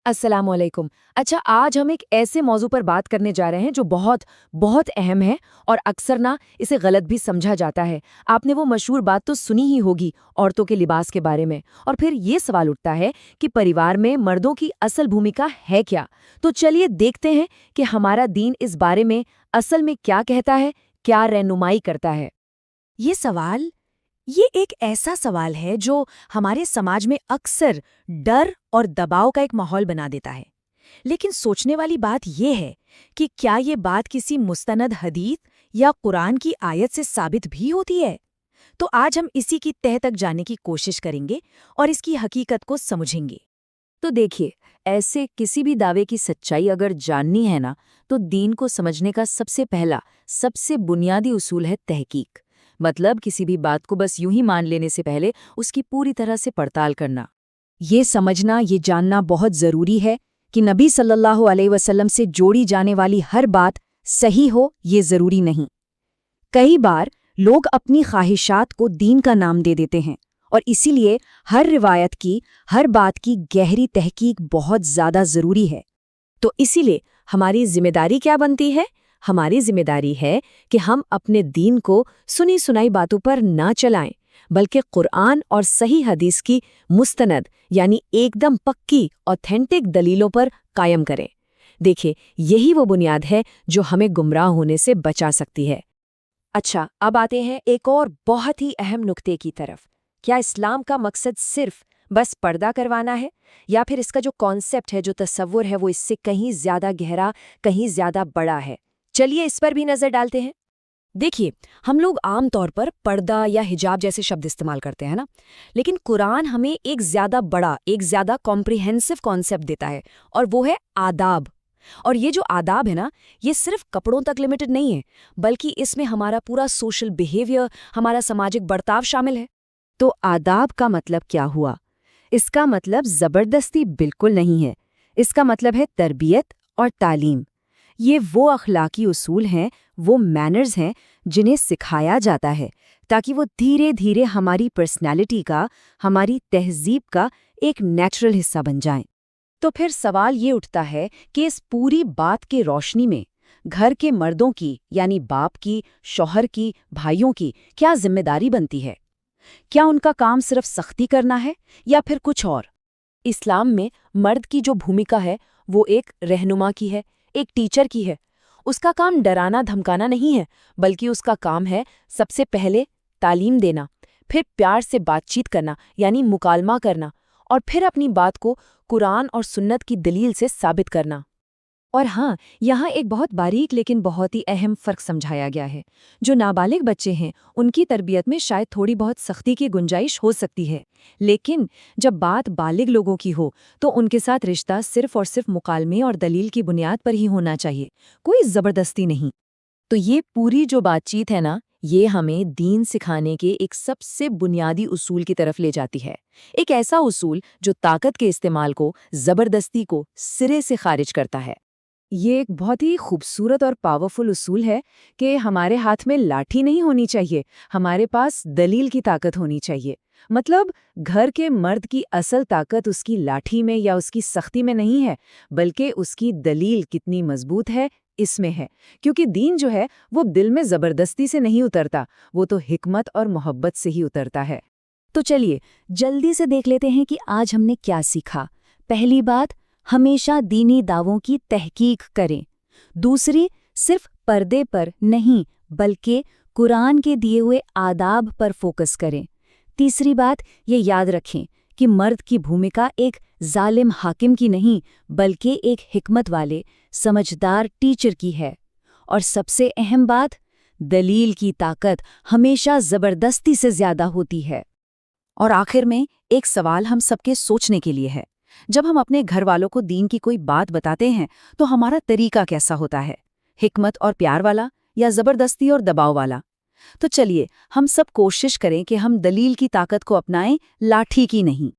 अस्सलाम वालेकुम। अच्छा, आज हम एक ऐसे मौजू पर बात करने जा रहे हैं जो बहुत बहुत अहम है और अक्सर ना इसे गलत भी समझा जाता है। आपने वो मशहूर बात तो सुनी ही होगी, औरतों के लिबास के बारे में। और फिर ये सवाल उठता है कि परिवार में मर्दों की असल भूमिका है क्या। तो चलिए देखते हैं कि हमारा दीन इस बारे में असल में क्या कहता है, क्या रहनुमाई करता है। ये एक ऐसा सवाल है जो हमारे समाज में अक्सर डर और दबाव का एक माहौल बना देता है। लेकिन सोचने वाली बात यह है कि क्या ये बात किसी मुस्तनद हदीस या कुरान की आयत से साबित भी होती है? तो आज हम इसी की तह तक जाने की कोशिश करेंगे और इसकी हकीकत को समझेंगे। तो देखिए, ऐसे किसी भी दावे की सच्चाई अगर जाननी है ना, तो दीन को समझने का सबसे पहला, सबसे बुनियादी उसूल है तहकीक। मतलब किसी भी बात को बस यूं ही मान लेने से पहले उसकी पूरी तरह से पड़ताल करना। ये समझना, ये जानना बहुत ज़रूरी है कि नबी सल्लल्लाहु अलैहि वसल्लम से जोड़ी जाने वाली हर बात सही हो, ये ज़रूरी नहीं। कई बार लोग अपनी ख्वाहिशात को दीन का नाम दे देते हैं और इसीलिए हर रिवायत की, हर बात की गहरी तहकीक बहुत ज़्यादा ज़रूरी है। तो इसीलिए हमारी जिम्मेदारी क्या बनती है? हमारी जिम्मेदारी है कि हम अपने दीन को सुनी सुनाई बातों पर ना चलाएं, बल्कि कुरान और सही हदीस की मुस्तनद यानी एकदम पक्की ऑथेंटिक दलीलों पर कायम करें। देखिए, यही वो बुनियाद है जो हमें गुमराह होने से बचा सकती है। अच्छा, अब आते हैं एक और बहुत ही अहम नुक्ते की तरफ। क्या इस्लाम का मकसद सिर्फ बस पर्दा करवाना है, या फिर इसका जो कॉन्सेप्ट है, जो तसव्वुर है, वो इससे कहीं ज्यादा गहरा, कहीं ज्यादा बड़ा है? चलिए इस पर भी नजर डालते हैं। देखिए, हम लोग आम तौर पर पर्दा या हिजाब जैसे शब्द इस्तेमाल करते हैं ना, लेकिन कुरान हमें एक ज्यादा बड़ा, एक ज्यादा कॉम्प्रिहेंसिव कॉन्सेप्ट देता है, और वो है आदाब। और ये जो आदाब है ना, ये सिर्फ कपड़ों तक लिमिटेड नहीं है, बल्कि इसमें हमारा पूरा सोशल बिहेवियर, हमारा सामाजिक बर्ताव शामिल है। तो आदाब का मतलब क्या हुआ? इसका मतलब जबरदस्ती बिल्कुल नहीं है। इसका मतलब है तरबियत और तालीम। ये वो अखलाकी उसूल हैं, वो मैनर्स हैं जिन्हें सिखाया जाता है ताकि वो धीरे धीरे हमारी पर्सनैलिटी का, हमारी तहजीब का एक नेचुरल हिस्सा बन जाएं। तो फिर सवाल ये उठता है कि इस पूरी बात की रोशनी में घर के मर्दों की, यानी बाप की, शौहर की, भाइयों की क्या जिम्मेदारी बनती है? क्या उनका काम सिर्फ सख्ती करना है या फिर कुछ और? इस्लाम में मर्द की जो भूमिका है वो एक रहनुमा की है, एक टीचर की है। उसका काम डराना धमकाना नहीं है, बल्कि उसका काम है सबसे पहले तालीम देना, फिर प्यार से बातचीत करना यानी मुकालमा करना, और फिर अपनी बात को कुरान और सुन्नत की दलील से साबित करना। और हाँ, यहाँ एक बहुत बारीक लेकिन बहुत ही अहम फ़र्क समझाया गया है। जो नाबालिग बच्चे हैं, उनकी तरबियत में शायद थोड़ी बहुत सख्ती की गुंजाइश हो सकती है, लेकिन जब बात बालिग लोगों की हो, तो उनके साथ रिश्ता सिर्फ और सिर्फ मुकालमे और दलील की बुनियाद पर ही होना चाहिए, कोई ज़बरदस्ती नहीं। तो ये पूरी जो बातचीत है ना, ये हमें दीन सिखाने के एक सबसे बुनियादी उसूल की तरफ ले जाती है। एक ऐसा उसूल जो ताकत के इस्तेमाल को, ज़बरदस्ती को सिरे से खारिज करता है। ये एक बहुत ही खूबसूरत और पावरफुल उसूल है कि हमारे हाथ में लाठी नहीं होनी चाहिए, हमारे पास दलील की ताकत होनी चाहिए। मतलब घर के मर्द की असल ताकत उसकी लाठी में या उसकी सख्ती में नहीं है, बल्कि उसकी दलील कितनी मजबूत है इसमें है। क्योंकि दीन जो है वो दिल में ज़बरदस्ती से नहीं उतरता, वो तो हिकमत और मोहब्बत से ही उतरता है। तो चलिए जल्दी से देख लेते हैं कि आज हमने क्या सीखा। पहली बात, हमेशा दीनी दावों की तहकीक करें। दूसरी, सिर्फ पर्दे पर नहीं बल्कि कुरान के दिए हुए आदाब पर फोकस करें। तीसरी बात, ये याद रखें कि मर्द की भूमिका एक जालिम हाकिम की नहीं बल्कि एक हिकमत वाले, समझदार टीचर की है। और सबसे अहम बात, दलील की ताकत हमेशा ज़बरदस्ती से ज़्यादा होती है। और आखिर में एक सवाल हम सबके सोचने के लिए है। जब हम अपने घर वालों को दीन की कोई बात बताते हैं तो हमारा तरीका कैसा होता है? हिकमत और प्यार वाला या ज़बरदस्ती और दबाव वाला? तो चलिए हम सब कोशिश करें कि हम दलील की ताकत को अपनाएं, लाठी की नहीं।